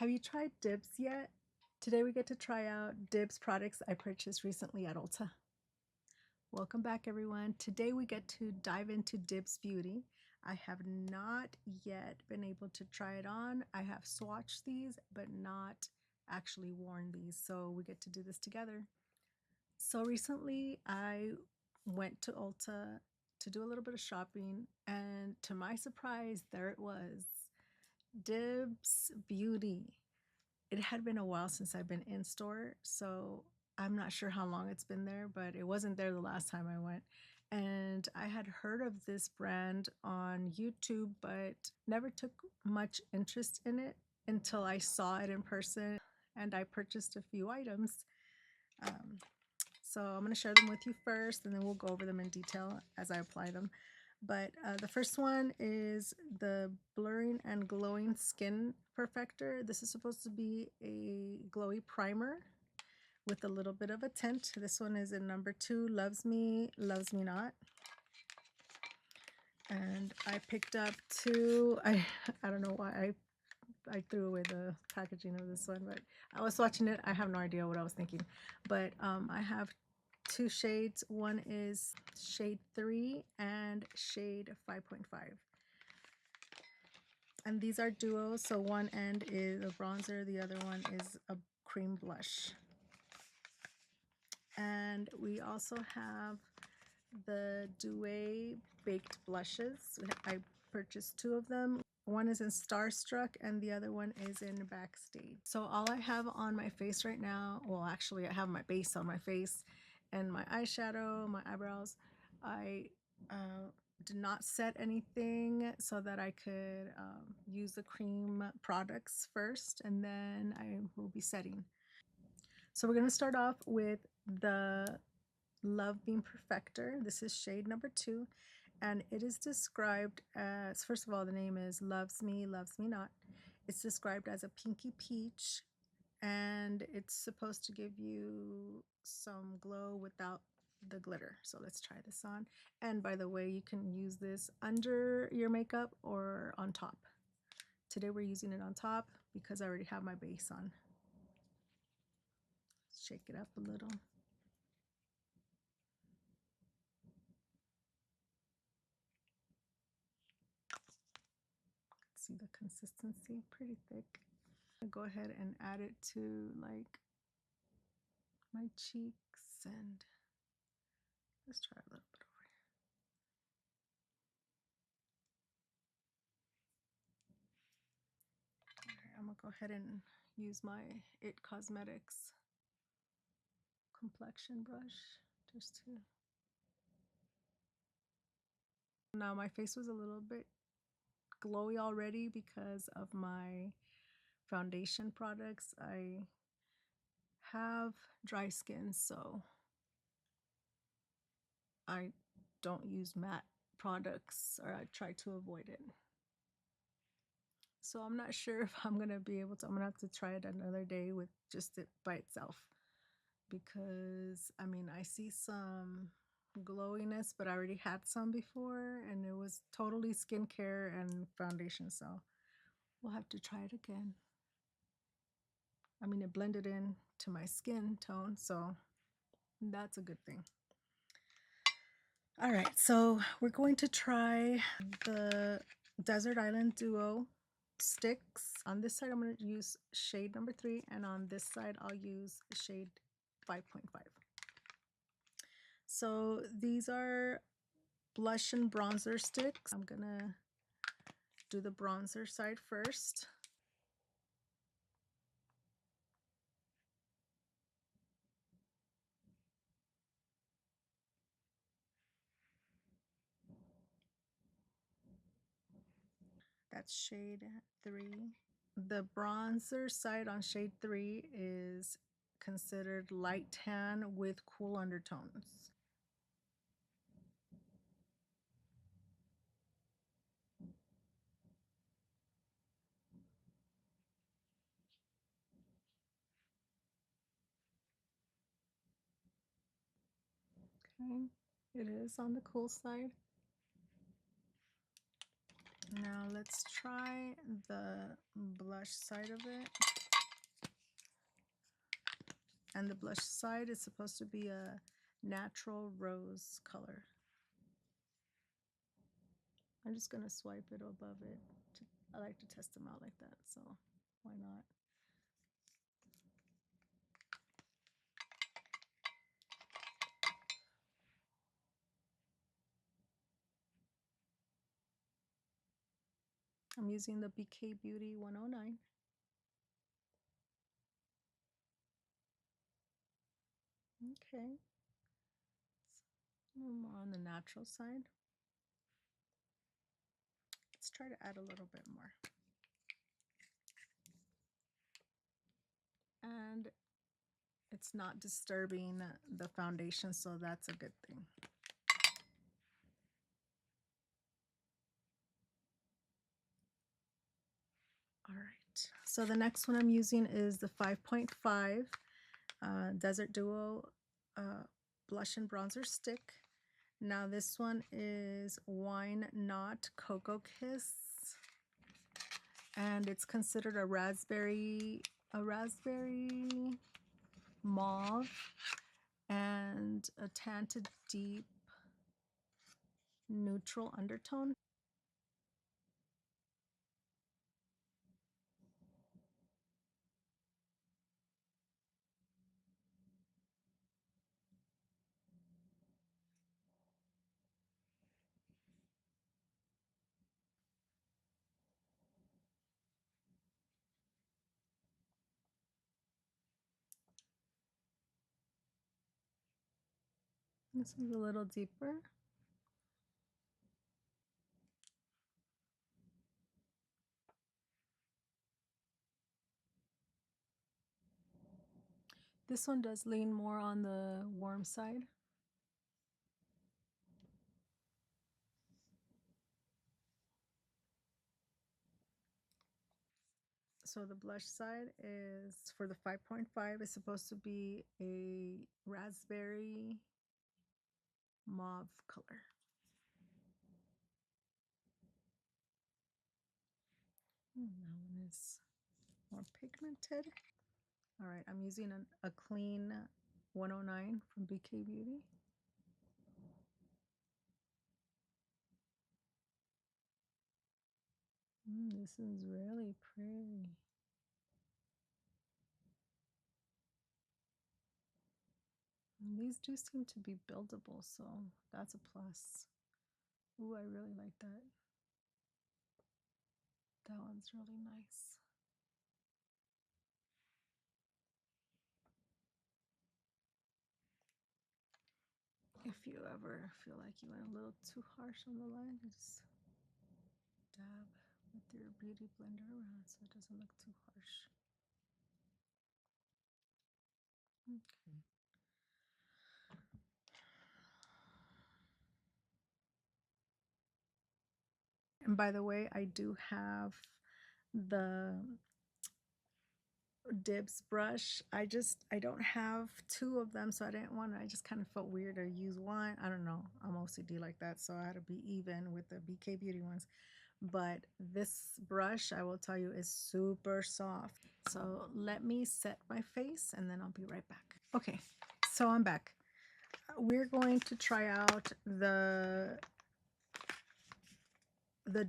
Have you tried Dibs yet? Today we get to try out Dibs products I purchased recently at ULTA. Welcome back everyone. Today we get to dive into Dibs Beauty. I have not yet been able to try it on. I have swatched these but not actually worn these, so we get to do this together. So recently I went to ULTA to do a little bit of shopping, and to my surprise there it was, Dibs Beauty. It had been a while since I've been in store, so I'm not sure how long it's been there, but it wasn't there the last time I went. And I had heard of this brand on YouTube, but never took much interest in it until I saw it in person, and I purchased a few items. So I'm going to share them with you first, and then we'll go over them in detail as I apply them. But the first one is the Blurring and Glowing Skin Perfector. This is supposed to be a glowy primer with a little bit of a tint. This one is in number 2, Loves Me, Loves Me Not. And I picked up two. I don't know why I threw away the packaging of this one, but I was watching it. I have no idea what I was thinking. But I have two shades. One is shade 3 and shade 5.5. And these are duos, so one end is a bronzer, the other one is a cream blush. And we also have the Douai Baked Blushes. I purchased 2 of them. One is in Starstruck and the other one is in Backstage. So all I have on my face right now, well actually I have my base on my face and my eyeshadow, my eyebrows. I did not set anything so that I could use the cream products first, and then I will be setting. So we're going to start off with the Love Beam Perfector. This is shade number 2, and it is described as, first of all, the name is Loves Me, Loves Me Not. It's described as a pinky peach, and it's supposed to give you some glow without the glitter. So let's try this on. And by the way, you can use this under your makeup or on top. Today we're using it on top because I already have my base on. Shake it up a little. See the consistency, pretty thick. I'll go ahead and add it to like my cheeks, and let's try a little bit over here. Okay, I'm gonna go ahead and use my It Cosmetics complexion brush just to. Now my face was a little bit glowy already because of my foundation products. I have dry skin, so I don't use matte products, or I try to avoid it. So I'm not sure if I'm gonna be able to. I'm gonna have to try it another day with just it by itself, because I mean I see some glowiness, but I already had some before and it was totally skincare and foundation, so we'll have to try it again. I mean, it blended in to my skin tone, so that's a good thing. All right, so we're going to try the Desert Island Duo sticks. On this side I'm going to use shade number 3, and on this side I'll use shade 5.5. So these are blush and bronzer sticks. I'm gonna do the bronzer side first. That's shade 3. The bronzer side on shade 3 is considered light tan with cool undertones. Okay, it is on the cool side. Now let's try the blush side of it. And the blush side is supposed to be a natural rose color. I'm just going to swipe it above it. I like to test them out like that, so why not? I'm using the BK Beauty 109. Okay. A little more on the natural side. Let's try to add a little bit more. And it's not disturbing the foundation, so that's a good thing. All right, so the next one I'm using is the 5.5 Desert Duo Blush and Bronzer Stick. Now this one is Wine Not Cocoa Kiss, and it's considered a raspberry mauve and a tan to deep neutral undertone. This is a little deeper. This one does lean more on the warm side. So the blush side is, for the 5.5, is supposed to be a raspberry mauve color. That one is more pigmented. All right, I'm using a clean 109 from BK Beauty. This is really pretty. And these do seem to be buildable, so that's a plus. Ooh, I really like that. That one's really nice. If you ever feel like you went a little too harsh on the line, just dab with your beauty blender around so it doesn't look too harsh. Okay. And by the way, I do have the Dibs brush. I don't have two of them, so I didn't want to. I just kind of felt weird to use one. I don't know. I'm OCD like that, so I had to be even with the BK Beauty ones. But this brush, I will tell you, is super soft. So let me set my face and then I'll be right back. Okay, so I'm back. We're going to try out the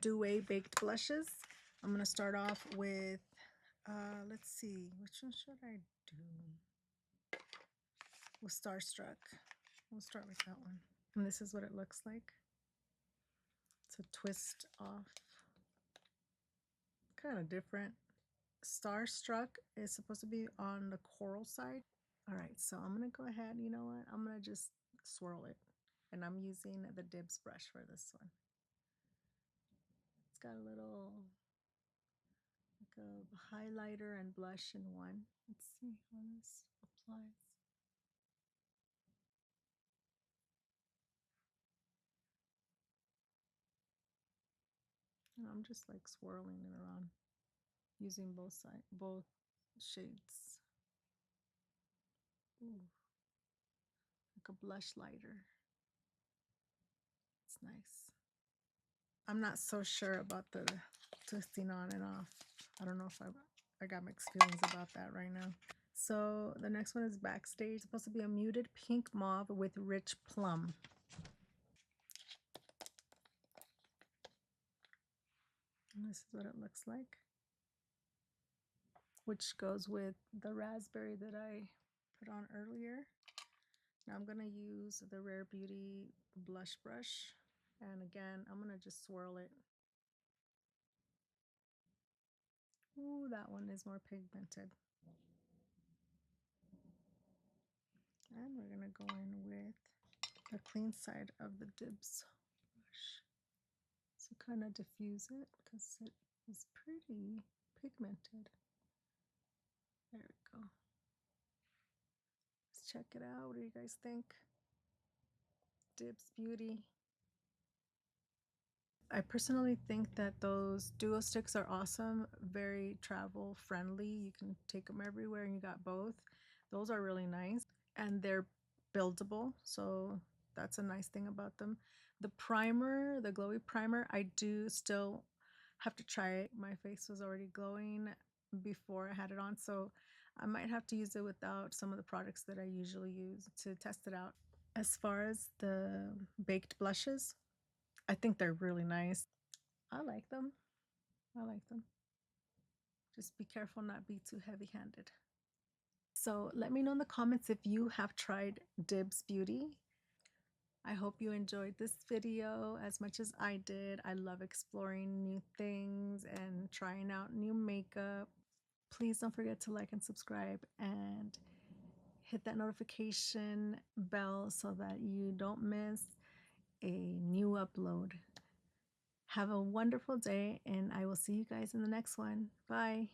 Duet Baked Blushes. I'm going to start off with, let's see, which one should I do? With Starstruck. We'll start with that one. And this is what it looks like. It's a twist off. Kind of different. Starstruck is supposed to be on the coral side. All right, so I'm going to go ahead. You know what? I'm going to just swirl it. And I'm using the Dibs brush for this one. It's got a little, like a highlighter and blush in one. Let's see how this applies. And I'm just like swirling it around using both shades. Ooh, like a blush lighter. It's nice. I'm not so sure about the twisting on and off. I don't know if I got mixed feelings about that right now. So the next one is Backstage. It's supposed to be a muted pink mauve with rich plum. And this is what it looks like, which goes with the raspberry that I put on earlier. Now I'm going to use the Rare Beauty blush brush. And again, I'm going to just swirl it. Ooh, that one is more pigmented. And we're going to go in with the clean side of the Dibs brush to kind of diffuse it because it is pretty pigmented. There we go. Let's check it out. What do you guys think? Dibs Beauty. I personally think that those duo sticks are awesome, very travel friendly. You can take them everywhere and you got both. Those are really nice and they're buildable, so that's a nice thing about them. The primer, the glowy primer, I do still have to try it. My face was already glowing before I had it on, so I might have to use it without some of the products that I usually use to test it out. As far as the baked blushes, I think they're really nice. I like them. I like them. Just be careful not be too heavy-handed. So let me know in the comments if you have tried Dibs Beauty. I hope you enjoyed this video as much as I did. I love exploring new things and trying out new makeup. Please don't forget to like and subscribe and hit that notification bell so that you don't miss a new upload. Have a wonderful day, and I will see you guys in the next one. Bye.